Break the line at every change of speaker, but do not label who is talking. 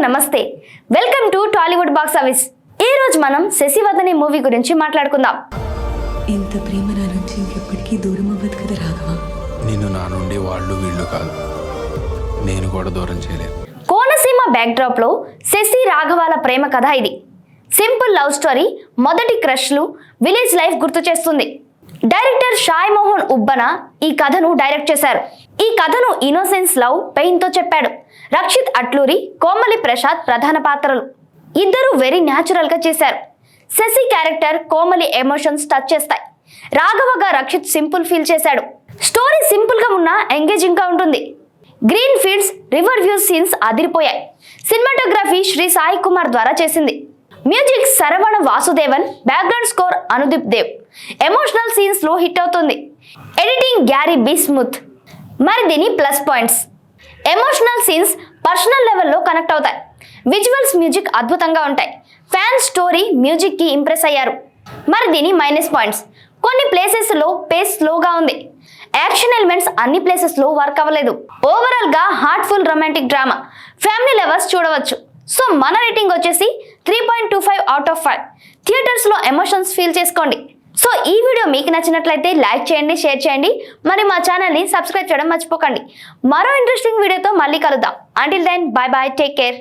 నమస్తే welcome to Tollywood box office. ఈ రోజు మనం శశివదనే మూవీ గురించి మాట్లాడుకుందాం.
ఇంత ప్రేమ నా నుంచి ఇంకెప్పటికీ దూరం అవ్వదు కదా రాఘవ.
నిన్ను నా నుండి వాళ్ళు వీళ్ళు కాదు, నేను కూడా దూరం చేయలేదు.
కోనసీమ బ్యాక్ డ్రాప్ లో శశి రాఘవాల ప్రేమ కథ ఇది. సింపుల్ లవ్ స్టోరీ, మొదటి క్రష్లు, విలేజ్ లైఫ్ గుర్తు చేస్తుంది. డైరెక్టర్ షాయ్ మోహన్ ఉబ్బన ఈ కథను డైరెక్ట్ చేశారు. ఈ కథను ఇన్నోసెన్స్ లవ్ పెయిన్ తో చెప్పాడు. రక్షిత్ అట్లూరి, కోమలి ప్రసాద్ ప్రధాన పాత్రలు. ఇద్దరు వెరీ న్యాచురల్ గా చేశారు. Sasi character, Komali emotions touch చేస్తాయి. రాఘవగా రక్షిత్ సింపుల్ ఫీల్ చేశాడు. స్టోరీ సింపుల్ గా ఉన్నా ఎంగేజింగ్ గా ఉంటుంది. Green fields, river views scenes అదిరిపోయాయి. సినిమాటోగ్రఫీ శ్రీ సాయి కుమార్ ద్వారా చేసింది. Music Saravana Vasudevan, background score Anudeep Dev. Emotional scenes లో హిట్ అవుతుంది. Editing Garry B smooth. మరి దీని plus points: emotional scenes personal లెవెల్లో కనెక్ట్ అవుతాయి. విజువల్స్, మ్యూజిక్ అద్భుతంగా ఉంటాయి. ఫ్యాన్స్ స్టోరీ, మ్యూజిక్ కి ఇంప్రెస్ అయ్యారు. మరి దీని మైనస్ పాయింట్స్: కొన్ని ప్లేసెస్ లో పేస్ స్లోగా ఉంది. యాక్షన్ ఎలిమెంట్స్ అన్ని ప్లేసెస్ లో వర్క్ అవ్వలేదు. ఓవరాల్ గా heartful romantic drama, family lovers చూడవచ్చు. సో మన రేటింగ్ వచ్చేసి 3.25 అవుట్ ఆఫ్ 5. థియేటర్స్ లో ఎమోషన్స్ ఫీల్ చేసుకోండి. సో ఈ వీడియో మీకు నచ్చినట్లయితే లైక్ చేయండి, షేర్ చేయండి. మరి మా ఛానల్ని సబ్స్క్రైబ్ చేయడం మర్చిపోకండి. మరో ఇంట్రెస్టింగ్ వీడియోతో మళ్ళీ కలుద్దాం. Until then, bye bye, take care.